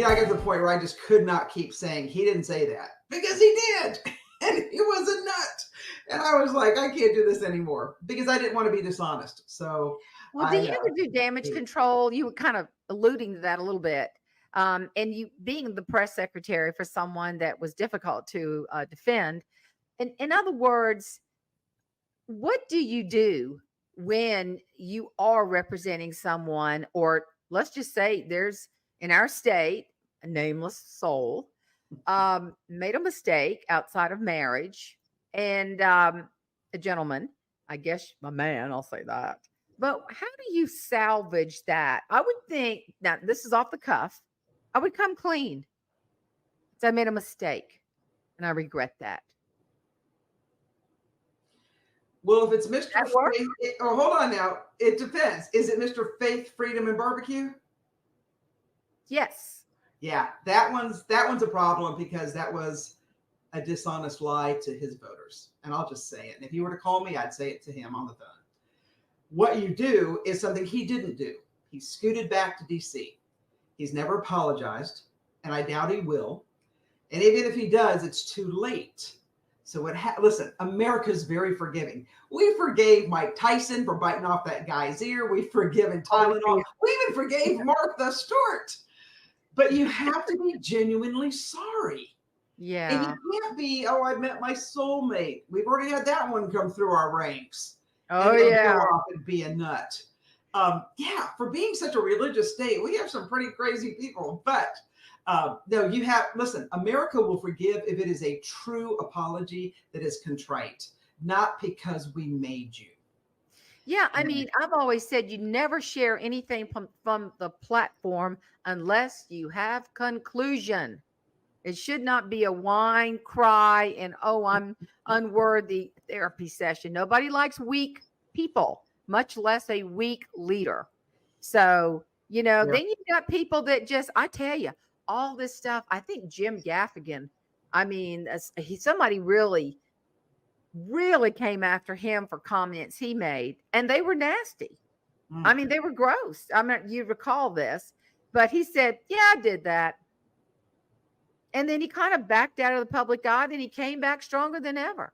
I got to the point where I just could not keep saying he didn't say that, because he did. And he was a nut. And I was like, I can't do this anymore, because I didn't want to be dishonest. So Well, do I, you ever do damage control? You were kind of alluding to that a little bit. And you being the press secretary for someone that was difficult to defend. In other words, what do you do when you are representing someone, or let's just say there's in our state a nameless soul made a mistake outside of marriage, and a gentleman, I guess a man, I'll say that. But how do you salvage that? I would think, now this is off the cuff, I would come clean. So I made a mistake and I regret that. Well, if it's Mr. That work? Faith, hold on now. It depends. Is it Mr. Faith, Freedom, and Barbecue? Yes. Yeah, that one's a problem, because that was a dishonest lie to his voters. And I'll just say it. And if you were to call me, I'd say it to him on the phone. What you do is something he didn't do. He scooted back to DC. He's never apologized, and I doubt he will. And even if he does, it's too late. So listen, America's very forgiving. We forgave Mike Tyson for biting off that guy's ear. We've forgiven Tylenol. We even forgave Martha Stewart. But you have to be genuinely sorry. Yeah. And you can't be, I met my soulmate. We've already had that one come through our ranks. Oh, and yeah. Go off and be a nut. Yeah, for being such a religious state, we have some pretty crazy people. But no, listen, America will forgive if it is a true apology that is contrite, not because we made you. Yeah, I mean, I've always said you never share anything from the platform unless you have conclusion. It should not be a whine, cry, and I'm unworthy therapy session. Nobody likes weak people, much less a weak leader. So, then you've got people that just, I tell you, all this stuff. I think Jim Gaffigan, I mean, somebody really came after him for comments he made, and they were nasty. I mean, they were gross. I mean, you recall this, but he said, yeah, I did that. And then he kind of backed out of the public eye. Then he came back stronger than ever.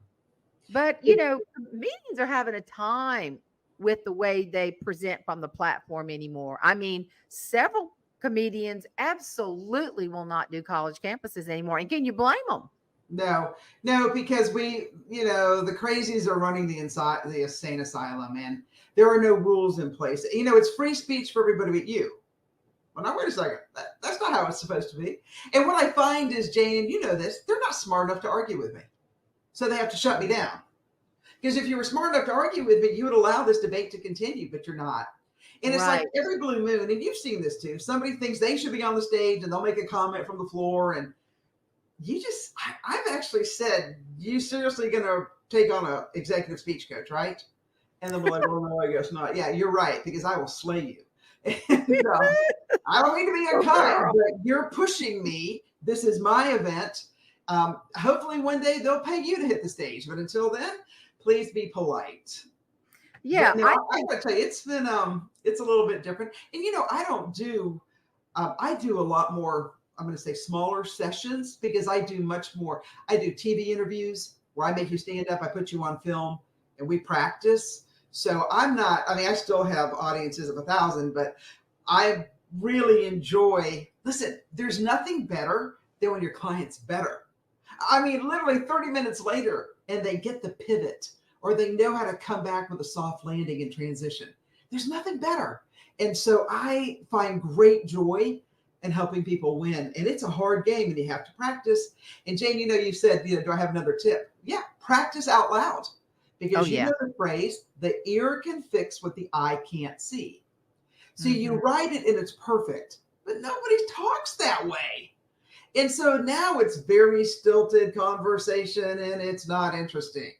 But, meetings are having a time with the way they present from the platform anymore. I mean, several comedians absolutely will not do college campuses anymore. And can you blame them? No, because the crazies are running the insane asylum, and there are no rules in place. It's free speech for everybody but you. Well, now, wait a second. That's not how it's supposed to be. And what I find is, Jane, and you know this, they're not smart enough to argue with me. So they have to shut me down. Because if you were smart enough to argue with me, you would allow this debate to continue, but you're not. And it's like every blue moon, and you've seen this too, somebody thinks they should be on the stage and they'll make a comment from the floor, and I've actually said, you seriously going to take on a executive speech coach, right? And then we're like, well, no, I guess not. Yeah, you're right, because I will slay you. And, I don't mean to be unkind, but you're pushing me. This is my event. Hopefully one day they'll pay you to hit the stage. But until then, please be polite. Yeah. I got to tell you, it's been, it's a little bit different. And, I do a lot more, I'm going to say smaller sessions, because I do much more. I do TV interviews where I make you stand up. I put you on film and we practice. So I still have audiences of 1,000, but I really enjoy, listen, there's nothing better than when your client's better. I mean, literally 30 minutes later, and they get the pivot, or they know how to come back with a soft landing and transition. There's nothing better. And so I find great joy in helping people win. And it's a hard game, and you have to practice. And Jane, you said, do I have another tip? Yeah, practice out loud. Because know the phrase, the ear can fix what the eye can't see. So you write it and it's perfect, but nobody talks that way. And so now it's very stilted conversation and it's not interesting.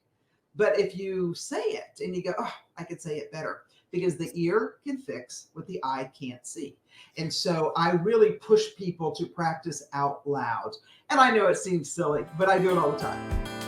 But if you say it and you go, oh, I could say it better, because the ear can fix what the eye can't see. And so I really push people to practice out loud. And I know it seems silly, but I do it all the time.